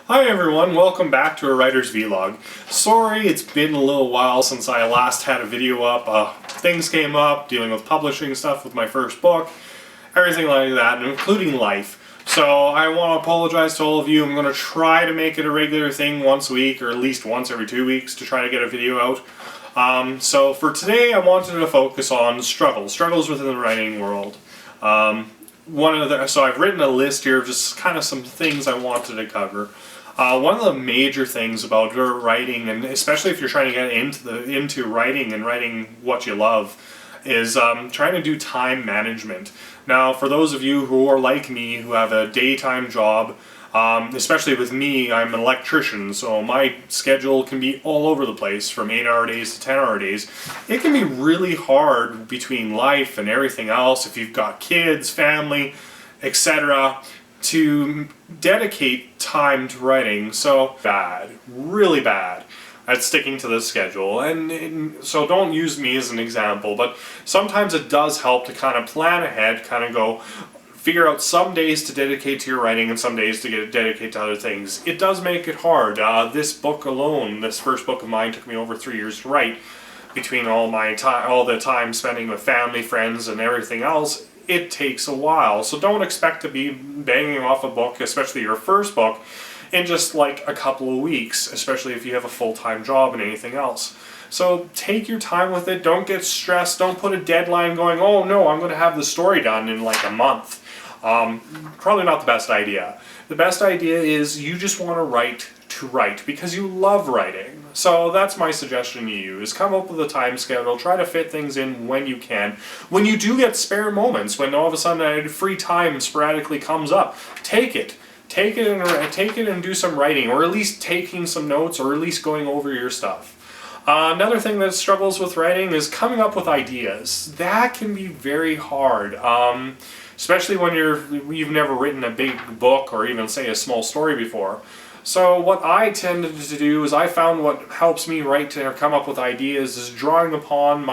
Hi everyone, welcome back to a writer's vlog. Sorry it's been a little while since I last had a video up. Things came up, dealing with publishing stuff with my first book, everything like that, including life. So I want to apologize to all of you. I'm going to try to make it a regular thing once a week, or at least once every 2 weeks, to try to get a video out. So for today I wanted to focus on struggles within the writing world. So I've written a list here of just kind of some things I wanted to cover. One of the major things about writing, and especially if you're trying to get into writing and writing what you love, is trying to do time management. Now, for those of you who are like me, who have a daytime job, especially with me, I'm an electrician, so my schedule can be all over the place from 8-hour days to 10-hour days. It can be really hard between life and everything else, if you've got kids, family, etc., to dedicate time to writing. So really bad at sticking to the schedule. And so don't use me as an example, but sometimes it does help to kind of plan ahead, kind of figure out some days to dedicate to your writing and some days to dedicate to other things. It does make it hard. This book alone, this first book of mine, took me over 3 years to write. Between all the time spending with family, friends, and everything else, it takes a while. So don't expect to be banging off a book, especially your first book, in just like a couple of weeks, especially if you have a full-time job and anything else. So take your time with it. Don't get stressed. Don't put a deadline going, oh no, I'm going to have the story done in like a month. Probably not the best idea. The best idea is you just want to write because you love writing. So that's my suggestion to you, is come up with a time schedule, try to fit things in when you can. When you do get spare moments, when all of a sudden free time sporadically comes up, take it. Take it and do some writing, or at least taking some notes, or at least going over your stuff. Another thing that struggles with writing is coming up with ideas. That can be very hard. Especially when you've never written a big book or even, say, a small story before. So what I tended to do is I found what helps me write to come up with ideas is drawing upon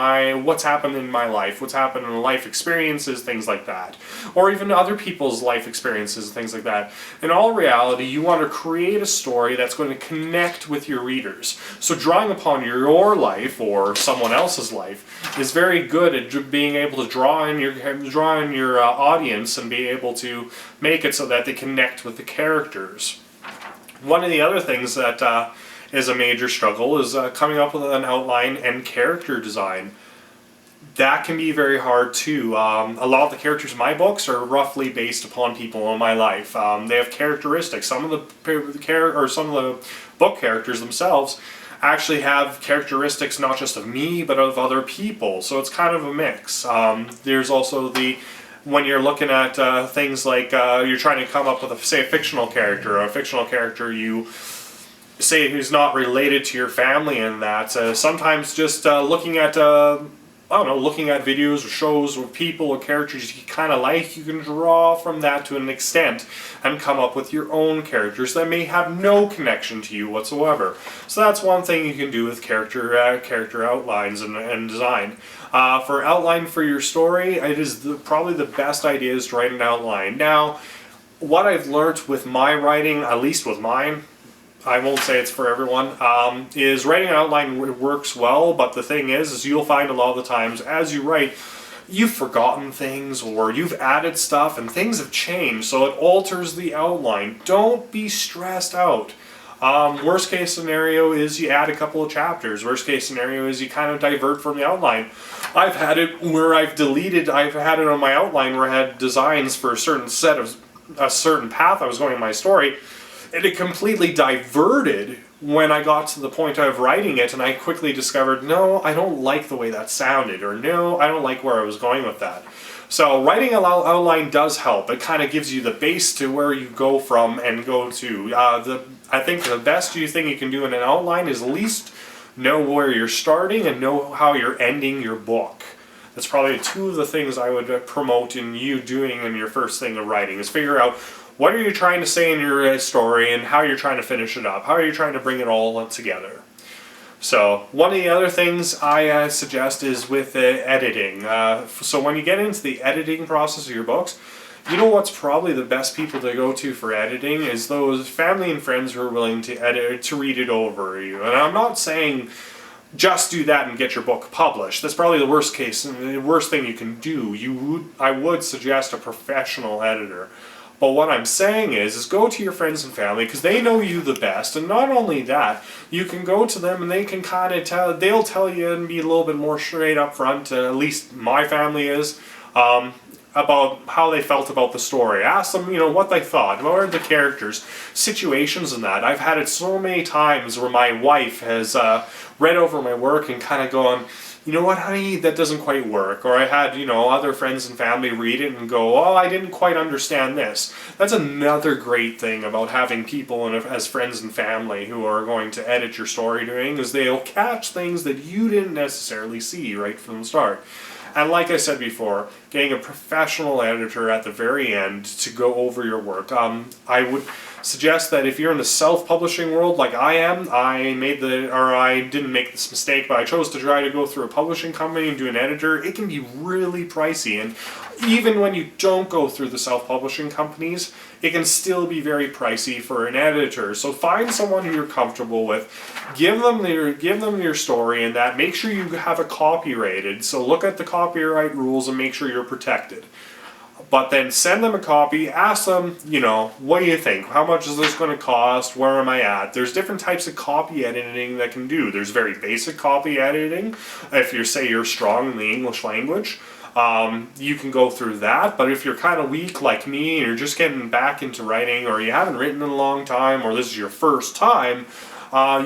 what's happened in my life, what's happened in life experiences, things like that. Or even other people's life experiences, things like that. In all reality, you want to create a story that's going to connect with your readers. So drawing upon your life or someone else's life is very good at being able to draw in your audience and be able to make it so that they connect with the characters. One of the other things that is a major struggle is coming up with an outline and character design. That can be very hard too. A lot of the characters in my books are roughly based upon people in my life. They have characteristics. Some of the book characters themselves actually have characteristics not just of me but of other people. So it's kind of a mix. There's also when you're looking at things like you're trying to come up with a fictional character you say who's not related to your family, and that sometimes just looking at videos or shows with people or characters you kind of like, you can draw from that to an extent and come up with your own characters that may have no connection to you whatsoever. So that's one thing you can do with character outlines and design. For outline for your story, it is probably the best idea is to write an outline. Now, what I've learned with my writing, at least with mine, I won't say it's for everyone, is writing an outline works well, but the thing is you'll find a lot of the times as you write, you've forgotten things or you've added stuff and things have changed, so it alters the outline. Don't be stressed out. Worst case scenario is you add a couple of chapters. Worst case scenario is you kind of divert from the outline. I've had it where I've had it on my outline where I had designs for a certain path I was going in my story, and it completely diverted when I got to the point of writing it, and I quickly discovered, no, I don't like the way that sounded, or no, I don't like where I was going with that. So writing an outline does help. It kind of gives you the base to where you go from and go to. I think the best thing you can do in an outline is at least know where you're starting and know how you're ending your book. That's probably two of the things I would promote in you doing in your first thing of writing, is figure out what are you trying to say in your story and how you're trying to finish it up. How are you trying to bring it all together? So one of the other things I suggest is with editing. So when you get into the editing process of your books, You know what's probably the best people to go to for editing is those family and friends who are willing to edit, to read it over you. And I'm not saying just do that and get your book published. That's probably the worst case and the worst thing you can do. I would suggest a professional editor. But what I'm saying is go to your friends and family because they know you the best. And not only that, you can go to them and they can kind of they'll tell you and be a little bit more straight up front, at least my family is, about how they felt about the story. Ask them, what they thought. What are the characters, situations and that. I've had it so many times where my wife has read over my work and kind of gone, you know what, honey, that doesn't quite work. Or I had, other friends and family read it and go, oh, I didn't quite understand this. That's another great thing about having people as friends and family who are going to edit your story doing is they'll catch things that you didn't necessarily see right from the start. And like I said before, getting a professional editor at the very end to go over your work. I would suggest that if you're in the self-publishing world like I am, I didn't make this mistake, but I chose to try to go through a publishing company and do an editor. It can be really pricey, and even when you don't go through the self-publishing companies, it can still be very pricey for an editor. So find someone who you're comfortable with, give them your story, and that make sure you have it copyrighted. So look at the copyright rules and make sure you're protected. But then send them a copy, ask them, what do you think? How much is this going to cost? Where am I at? There's different types of copy editing that can do. There's very basic copy editing. If you're strong in the English language, you can go through that. But if you're kind of weak like me and you're just getting back into writing, or you haven't written in a long time, or this is your first time,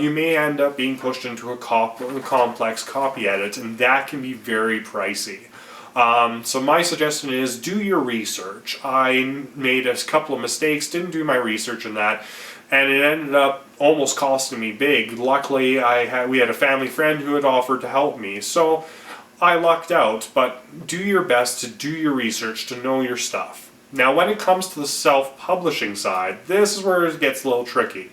you may end up being pushed into a complex copy edit, and that can be very pricey. So my suggestion is do your research. I made a couple of mistakes, didn't do my research in that, and it ended up almost costing me big. Luckily, we had a family friend who had offered to help me, so I lucked out. But do your best to do your research, to know your stuff. Now, when it comes to the self-publishing side, this is where it gets a little tricky.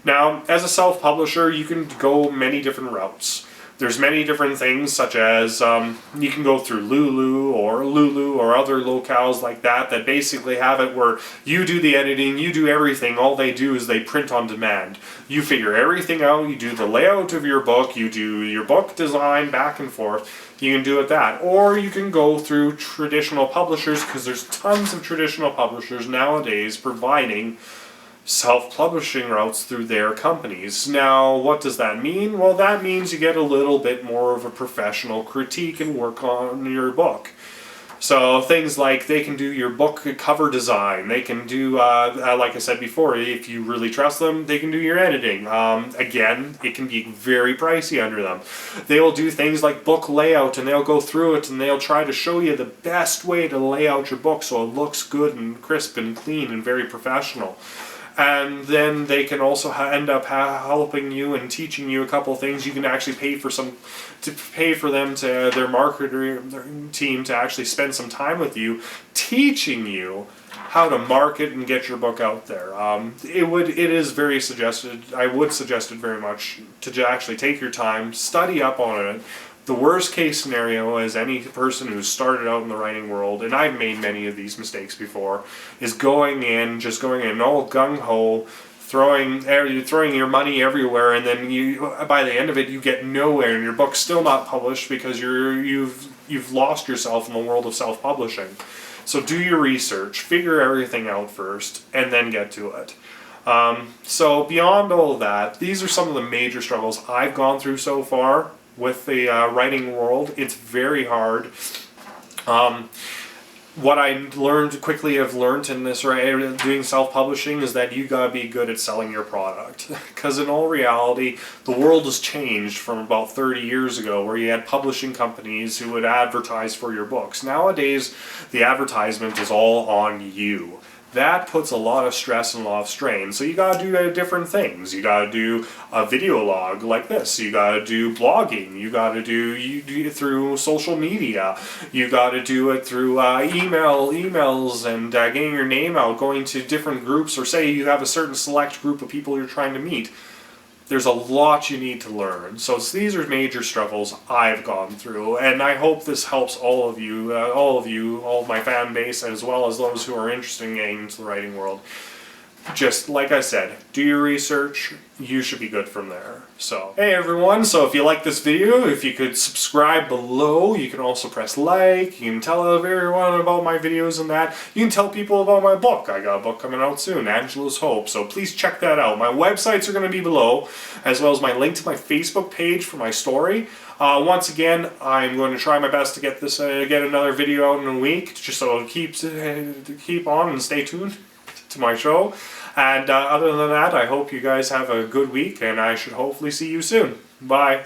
Now, as a self-publisher, you can go many different routes. There's many different things, such as you can go through Lulu or other locales like that basically have it where you do the editing, you do everything. All they do is they print on demand. You figure everything out, you do the layout of your book, you do your book design back and forth. You can do it that. Or you can go through traditional publishers, because there's tons of traditional publishers nowadays providing self-publishing routes through their companies. Now, what does that mean? Well, that means you get a little bit more of a professional critique and work on your book. So things like they can do your book cover design, they can do, like I said before, if you really trust them, they can do your editing. Again, it can be very pricey under them. They will do things like book layout, and they'll go through it and they'll try to show you the best way to lay out your book so it looks good and crisp and clean and very professional. And then they can also end up helping you and teaching you a couple things. You can actually pay for them to their marketing team to actually spend some time with you, teaching you how to market and get your book out there. It is very suggested. I would suggest it very much to actually take your time, study up on it. The worst case scenario, as any person who's started out in the writing world, and I've made many of these mistakes before, is going in all gung-ho, throwing your money everywhere, and then by the end of it you get nowhere, and your book's still not published because you've lost yourself in the world of self-publishing. So do your research, figure everything out first, and then get to it. So beyond all of that, these are some of the major struggles I've gone through so far with the writing world. It's very hard. What I have learned in this doing self-publishing is that you gotta be good at selling your product. Because in all reality, the world has changed from about 30 years ago, where you had publishing companies who would advertise for your books. Nowadays, the advertisement is all on you. That puts a lot of stress and a lot of strain. So you gotta do different things. You gotta do a video log like this. You gotta do blogging. You gotta do it through social media. You gotta do it through emails and getting your name out, going to different groups, or say you have a certain select group of people you're trying to meet. there's a lot you need to learn. So these are major struggles I've gone through, and I hope this helps all of you, all of my fan base, as well as those who are interested in getting into the writing world. Just like I said, do your research, you should be good from there. So, hey everyone, so if you like this video, if you could subscribe below, you can also press like, you can tell everyone about my videos and that. You can tell people about my book. I got a book coming out soon, Angela's Hope, so please check that out. My websites are going to be below, as well as my link to my Facebook page for my story. Once again, I'm going to try my best to get this, get another video out in a week, just so it keep on and stay tuned to my show. And other than that, I hope you guys have a good week, and I should hopefully see you soon. Bye.